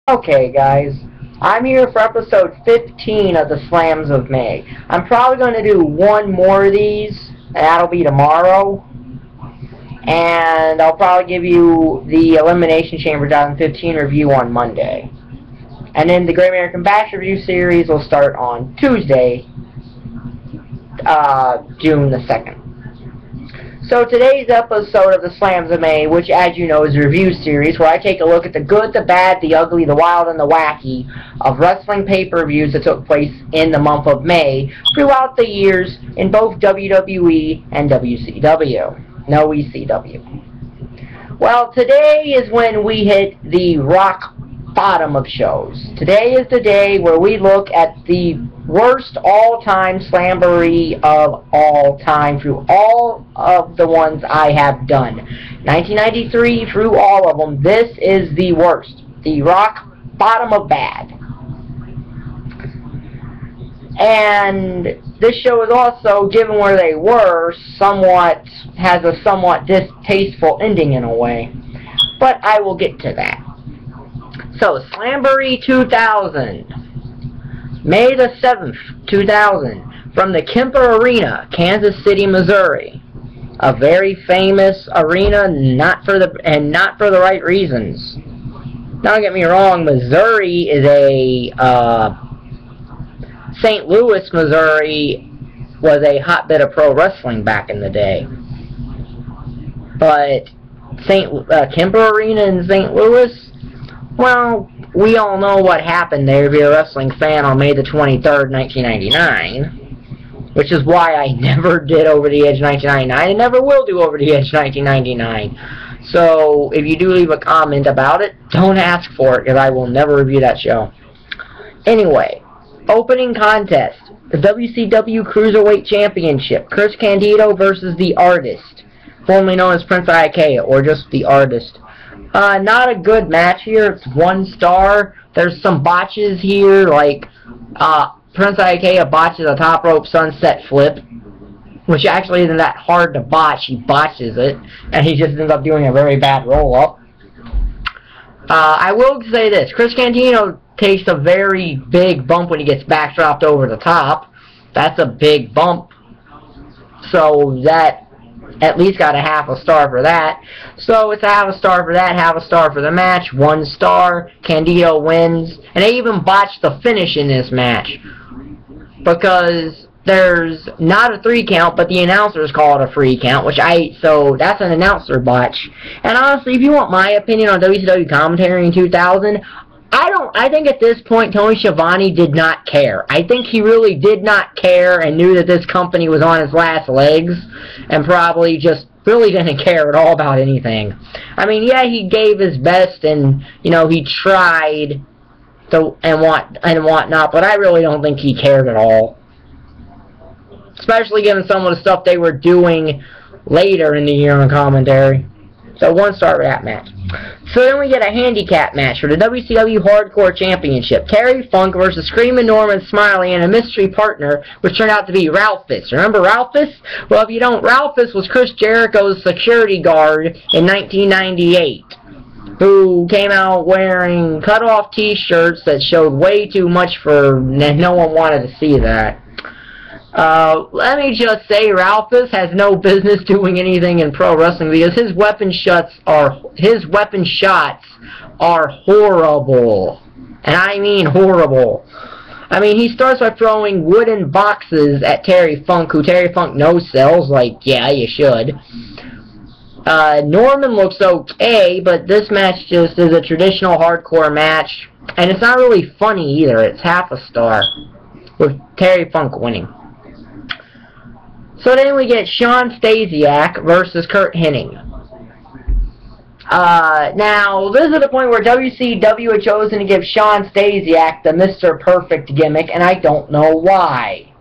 Okay, guys, I'm here for episode 15 of the Slams of May. I'm probably going to do one more of these, and that'll be tomorrow. And I'll probably give you the Elimination Chamber 2015 review on Monday. And then the Great American Bash review series will start on Tuesday, June the 2nd. So today's episode of the Slams of May, which as you know is a review series where I take a look at the good, the bad, the ugly, the wild, and the wacky of wrestling pay-per-views that took place in the month of May throughout the years in both WWE and WCW. No ECW. Well, today is when we hit the rock bottom of shows. Today is the day where we look at the worst all-time Slamboree of all time through all of the ones I have done. 1993 through all of them, this is the worst. The rock bottom of bad. And this show is also, given where they were, has a somewhat distasteful ending in a way. But I will get to that. So, Slamboree 2000. May the 7th, 2000, from the Kemper Arena, Kansas City, Missouri. A very famous arena, not for the right reasons. Don't get me wrong, Missouri is St. Louis, Missouri was a hotbed of pro wrestling back in the day. But Kemper Arena in St. Louis, well, we all know what happened there if you're a wrestling fan on May the 23rd, 1999. Which is why I never did Over the Edge 1999 and never will do Over the Edge 1999. So, if you do leave a comment about it, don't ask for it, because I will never review that show. Anyway, opening contest. The WCW Cruiserweight Championship. Candido versus The Artist, formerly known as Prince Ikea, or just The Artist. Not a good match here. It's 1 star. There's some botches here, like Prince Ikea botches a top rope sunset flip, which actually isn't that hard to botch. He botches it, and he just ends up doing a very bad roll-up. I will say this. Candido takes a very big bump when he gets backdropped over the top. That's a big bump. So that at least got a half a star for that. So it's a half a star for that, half a star for the match, 1 star. Candido wins. And they even botched the finish in this match, because there's not a 3 count, but the announcers call it a free count, so that's an announcer botch. And honestly, if you want my opinion on WCW commentary in 2000, I think at this point Tony Schiavone did not care. I think he really did not care and knew that this company was on its last legs and probably just really didn't care at all about anything. I mean, yeah, he gave his best and, you know, he tried and whatnot, but I really don't think he cared at all. Especially given some of the stuff they were doing later in the year on commentary. So 1 star for that match. So then we get a handicap match for the WCW Hardcore Championship. Terry Funk versus Screamin' Norman Smiley and a mystery partner, which turned out to be Ralphus. Remember Ralphus? Well, if you don't, Ralphus was Chris Jericho's security guard in 1998, who came out wearing cut-off t-shirts that showed way too much and no one wanted to see that. Let me just say, Ralphus has no business doing anything in pro wrestling because his weapon shots are horrible. And I mean horrible. I mean, he starts by throwing wooden boxes at Terry Funk, who Terry Funk no-sells, like, yeah, you should. Norman looks okay, but this match just is a traditional hardcore match, and it's not really funny either. It's half a star, with Terry Funk winning. So then we get Shawn Stasiak versus Curt Hennig. Now, this is the point where WCW had chosen to give Shawn Stasiak the Mr. Perfect gimmick, and I don't know why.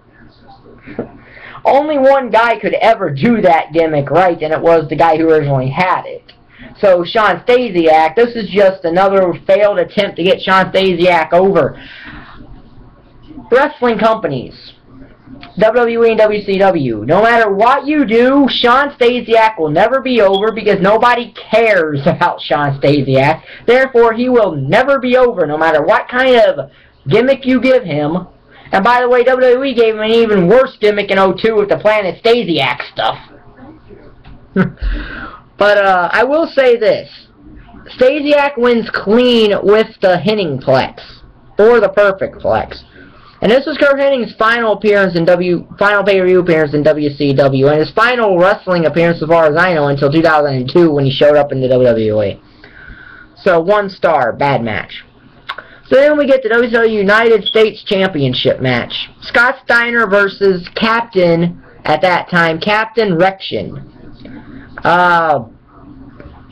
Only one guy could ever do that gimmick right, and it was the guy who originally had it. So, Shawn Stasiak, this is just another failed attempt to get Shawn Stasiak over. Wrestling companies. WWE and WCW. No matter what you do, Shawn Stasiak will never be over because nobody cares about Shawn Stasiak. Therefore, he will never be over no matter what kind of gimmick you give him. And by the way, WWE gave him an even worse gimmick in 02 with the Planet Stasiak stuff. But I will say this. Stasiak wins clean with the Henning Plex. Or the Perfect Plex. And this was Curt Hennig's final appearance in final pay-per-view appearance in WCW, and his final wrestling appearance, as far as I know, until 2002 when he showed up in the WWE. So 1 star, bad match. So then we get the WCW United States Championship match. Scott Steiner versus Captain, at that time, Captain Rection.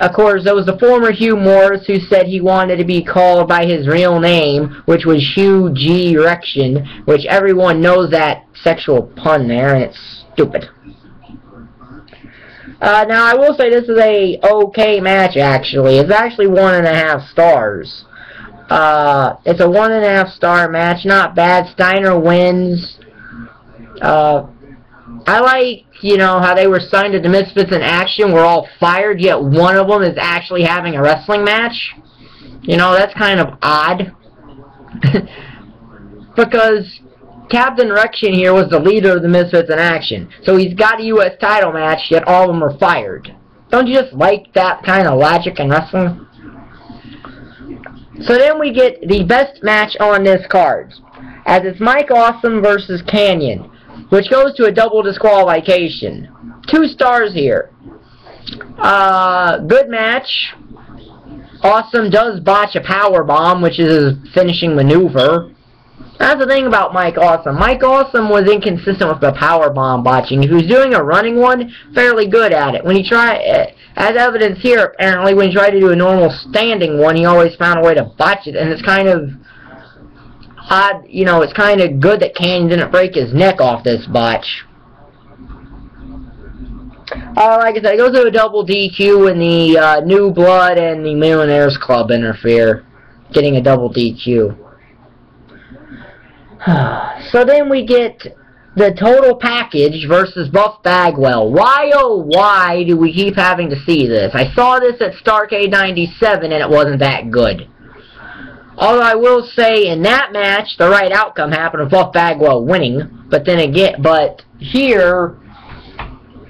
Of course, there was the former Hugh Morris who said he wanted to be called by his real name, which was Hugh G. Rection, which everyone knows that sexual pun there, and it's stupid. Now, I will say this is a okay match, actually. It's actually 1.5 stars. It's a 1.5 star match, not bad. Steiner wins. I like, you know, how they were signed to the Misfits in Action. We're all fired, yet one of them is actually having a wrestling match. You know, that's kind of odd. Because Captain Rection here was the leader of the Misfits in Action. So he's got a U.S. title match, yet all of them are fired. Don't you just like that kind of logic in wrestling? So then we get the best match on this card, as it's Mike Awesome versus Canyon, which goes to a double disqualification. 2 stars here. Good match. Awesome does botch a power bomb, which is his finishing maneuver. That's the thing about Mike Awesome. Mike Awesome was inconsistent with the power bomb botching. If he was doing a running one, fairly good at it. When he tried, as evidence here, apparently, when he tried to do a normal standing one, he always found a way to botch it, and it's kind of odd, you know, it's kind of good that Canyon didn't break his neck off this botch. Like I said, it goes to a double DQ, and the New Blood and the Millionaires Club interfere, getting a double DQ. So then we get the Total Package versus Buff Bagwell. Why, oh why, do we keep having to see this? I saw this at Starrcade 97, and it wasn't that good. Although I will say, in that match, the right outcome happened with Buff Bagwell winning. But then again, but here,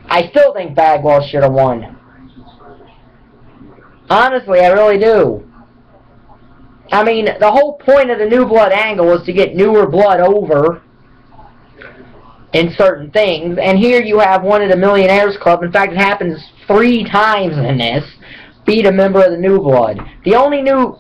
I still think Bagwell should have won. Honestly, I really do. I mean, the whole point of the New Blood angle was to get newer blood over in certain things. And here you have one of the Millionaires Club. In fact, it happens 3 times in this. Beat a member of the New Blood. The only New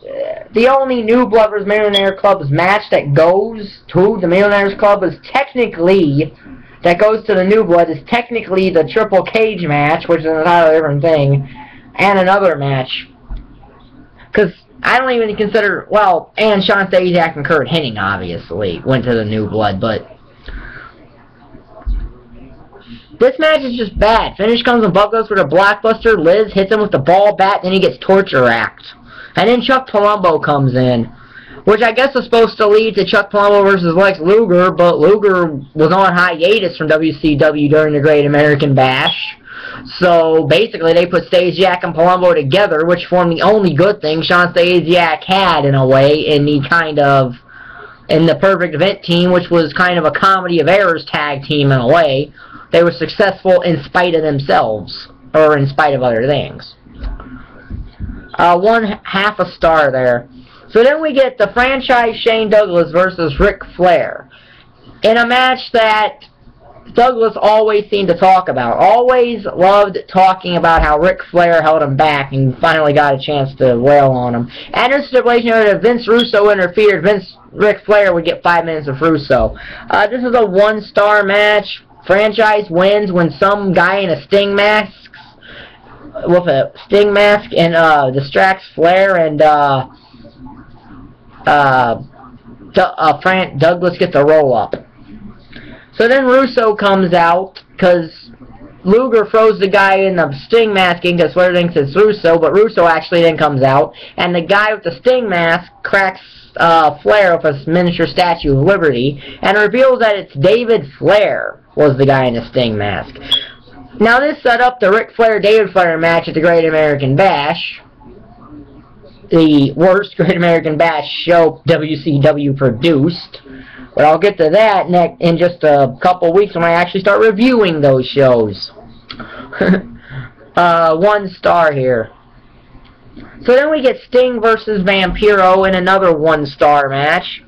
Blood vs. Millionaire Club's match that goes to the Millionaires Club is technically, that goes to the New Blood, is technically the Triple Cage match, which is an entirely different thing, and another match. Because I don't even consider, well, and Shawn Stasiak and Curt Hennig, obviously, went to the New Blood, but this match is just bad. Finish comes when Buck goes for the blockbuster. Liz hits him with the ball bat, then he gets torture racked. And then Chuck Palumbo comes in, which I guess was supposed to lead to Chuck Palumbo versus Lex Luger, but Luger was on hiatus from WCW during the Great American Bash. So basically they put Stasiak and Palumbo together, which formed the only good thing Shawn Stasiak had, in a way, in the Perfect Event team, which was kind of a comedy of errors tag team in a way. They were successful in spite of themselves, or in spite of other things. 1/2 star there. So then we get the franchise Shane Douglas versus Ric Flair, in a match that Douglas always seemed to talk about. Always loved talking about how Ric Flair held him back and finally got a chance to wail on him. And this stipulation that Vince Russo interfered, Ric Flair would get 5 minutes of Russo. This is a 1-star match. Franchise wins when some guy in a Sting mask, and distracts Flair, and Douglas gets a roll-up. So then Russo comes out, because Luger throws the guy in the Sting mask in because Flair thinks it's Russo, but Russo actually then comes out, and the guy with the Sting mask cracks Flair with a miniature Statue of Liberty, and reveals that it's David Flair was the guy in the Sting mask. Now this set up the Ric Flair-David Flair match at the Great American Bash, the worst Great American Bash show WCW produced. But I'll get to that in just a couple weeks when I actually start reviewing those shows. 1 star here. So then we get Sting versus Vampiro in another 1-star match.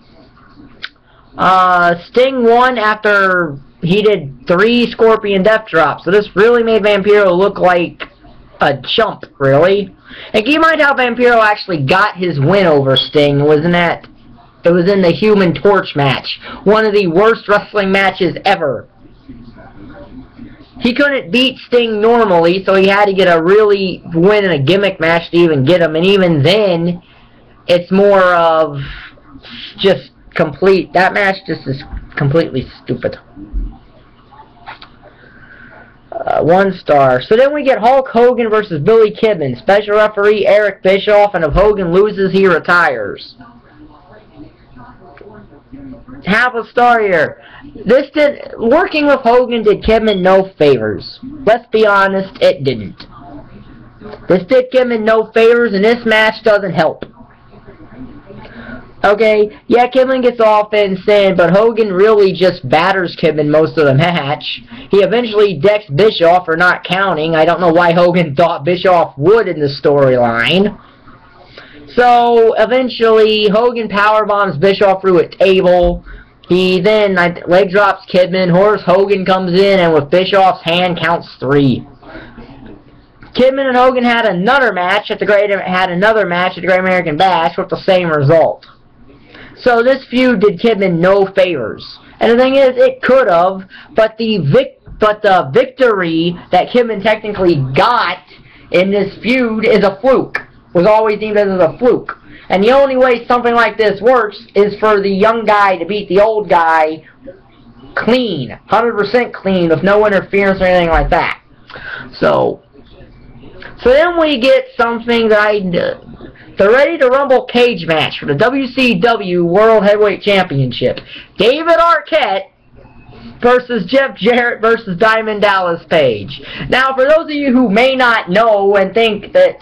Sting won after he did 3 Scorpion Death Drops. So this really made Vampiro look like a chump, really. And keep in mind how Vampiro actually got his win over Sting. It was in the Human Torch match. One of the worst wrestling matches ever. He couldn't beat Sting normally, so he had to get a really win in a gimmick match to even get him. And even then, it's more of just complete. That match just is completely stupid. 1 star. So then we get Hulk Hogan versus Billy Kidman. Special referee Eric Bischoff, and if Hogan loses, he retires. Half a star here. Working with Hogan did Kidman no favors. Let's be honest, it didn't. This did Kidman no favors, and this match doesn't help. Okay, yeah, Kidman gets offense in, but Hogan really just batters Kidman most of the match. He eventually decks Bischoff for not counting. I don't know why Hogan thought Bischoff would in the storyline. So, eventually, Hogan powerbombs Bischoff through a table. He then leg drops Kidman. Horace Hogan comes in, and with Bischoff's hand, counts 3. Kidman and Hogan had another match at the Great American Bash with the same result. So this feud did Kidman no favors. And the thing is, it could have, but the victory that Kidman technically got in this feud is a fluke. Was always deemed as a fluke. And the only way something like this works is for the young guy to beat the old guy clean. 100% clean, with no interference or anything like that. So then we get something that the Ready to Rumble cage match for the WCW World Heavyweight Championship. David Arquette versus Jeff Jarrett versus Diamond Dallas Page. Now, for those of you who may not know and think that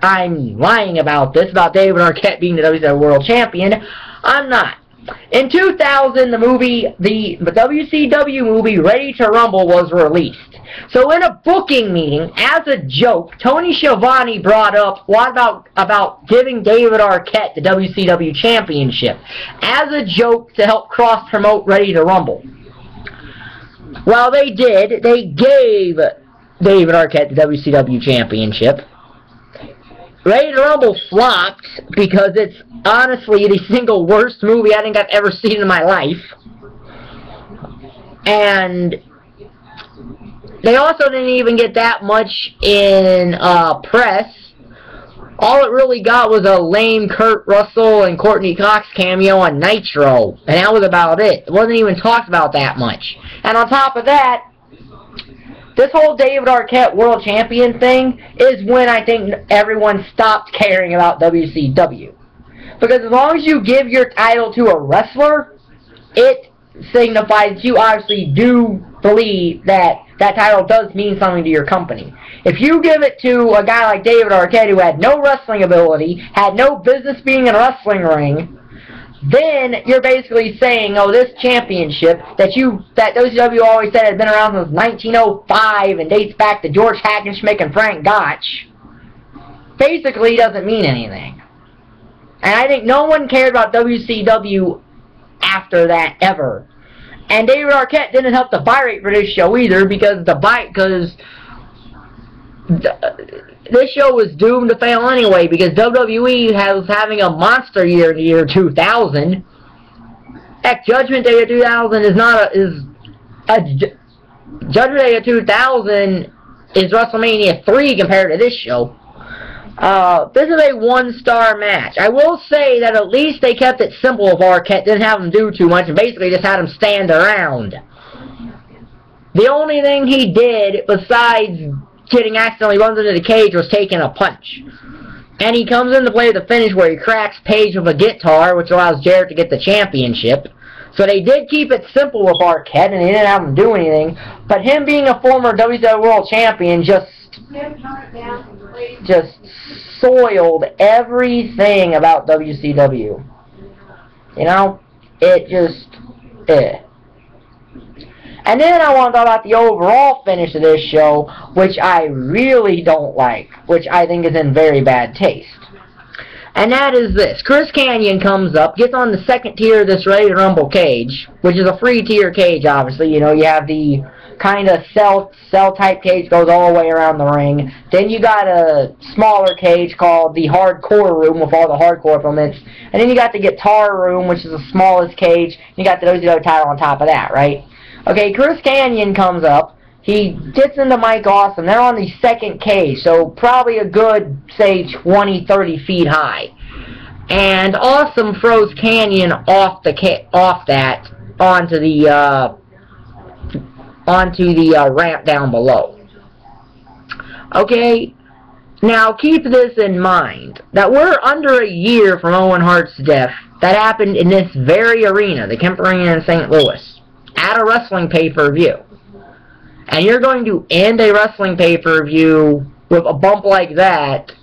I'm lying about this, about David Arquette being the WCW World Champion, I'm not. In 2000, the WCW movie Ready to Rumble was released. So in a booking meeting, as a joke, Tony Schiavone brought up what about giving David Arquette the WCW Championship as a joke to help cross-promote Ready to Rumble. Well, they did. They gave David Arquette the WCW Championship. Ready to Rumble flopped because it's honestly the single worst movie I think I've ever seen in my life. And they also didn't even get that much in press. All it really got was a lame Kurt Russell and Courtney Cox cameo on Nitro. And that was about it. It wasn't even talked about that much. And on top of that, this whole David Arquette World Champion thing is when I think everyone stopped caring about WCW. Because as long as you give your title to a wrestler, it signifies you obviously do believe that that title does mean something to your company. If you give it to a guy like David Arquette who had no wrestling ability, had no business being in a wrestling ring, then you're basically saying, oh, this championship that WCW always said had been around since 1905 and dates back to George Hackenschmidt and Frank Gotch, basically doesn't mean anything. And I think no one cared about WCW after that, ever. And David Arquette didn't help the buy rate for this show either, because this show was doomed to fail anyway, because WWE was having a monster year in the year 2000. Heck, Judgment Day of 2000 Judgment Day of 2000 is WrestleMania 3 compared to this show. This is a 1-star match. I will say that at least they kept it simple with Arquette, didn't have him do too much, and basically just had him stand around. The only thing he did, besides getting accidentally run into the cage, was taking a punch. And he comes into play with the finish where he cracks Page with a guitar, which allows Jarrett to get the championship. So they did keep it simple with Arquette, and they didn't have him do anything. But him being a former WCW World Champion just soiled everything about WCW. You know? It just... And then I want to talk about the overall finish of this show, which I really don't like, which I think is in very bad taste. And that is this. Chris Kanyon comes up, gets on the second tier of this Ready to Rumble cage, which is a free tier cage, obviously. You know, you have the kind of cell type cage goes all the way around the ring. Then you got a smaller cage called the Hardcore Room with all the hardcore implements. And then you got the Guitar Room, which is the smallest cage. You got the WCW title on top of that, right? Okay, Chris Kanyon comes up. He gets into Mike Awesome. They're on the second cage, so probably a good, say, 20, 30 feet high. And Awesome throws Kanyon off that onto the ramp down below. Okay, now keep this in mind, that we're under a year from Owen Hart's death. That happened in this very arena, the Kemper Arena in St. Louis, at a wrestling pay-per-view. And you're going to end a wrestling pay-per-view with a bump like that,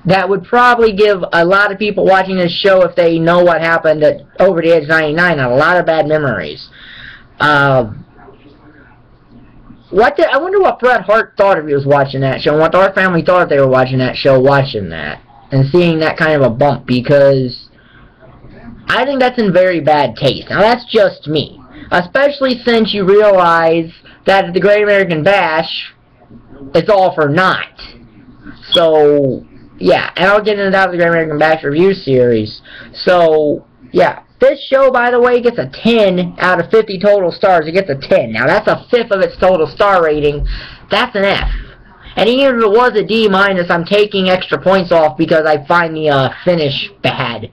that would probably give a lot of people watching this show, if they know what happened at Over the Edge 99, a lot of bad memories. I wonder what Bret Hart thought if he was watching that show, and what our family thought if they were watching that show, watching that, and seeing that kind of a bump, because I think that's in very bad taste. Now, that's just me. Especially since you realize that at the Great American Bash, it's all for naught. So, yeah, and I'll get into that with the Great American Bash review series. So, yeah, this show, by the way, gets a 10 out of 50 total stars. It gets a 10. Now, that's a fifth of its total star rating. That's an F. And even if it was a D-, I'm taking extra points off because I find the finish bad.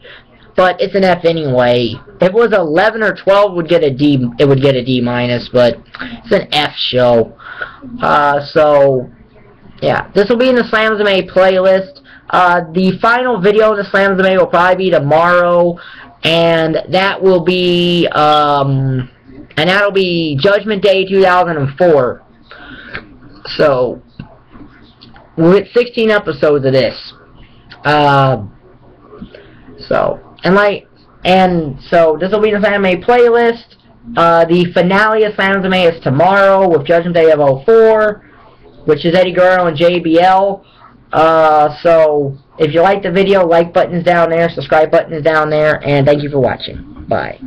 But it's an F anyway. If it was 11 or 12, it would get a D, but it's an F show. So, yeah. This will be in the Slamboree playlist. The final video in the Slamboree will probably be tomorrow, and that will be, that'll be Judgment Day 2004. So, we'll get 16 episodes of this. So this will be the Slamboree playlist. The finale of Slamboree is tomorrow with Judgment Day of 04, which is Eddie Guerrero and JBL. So if you like the video, like button's down there, subscribe button is down there, and thank you for watching. Bye.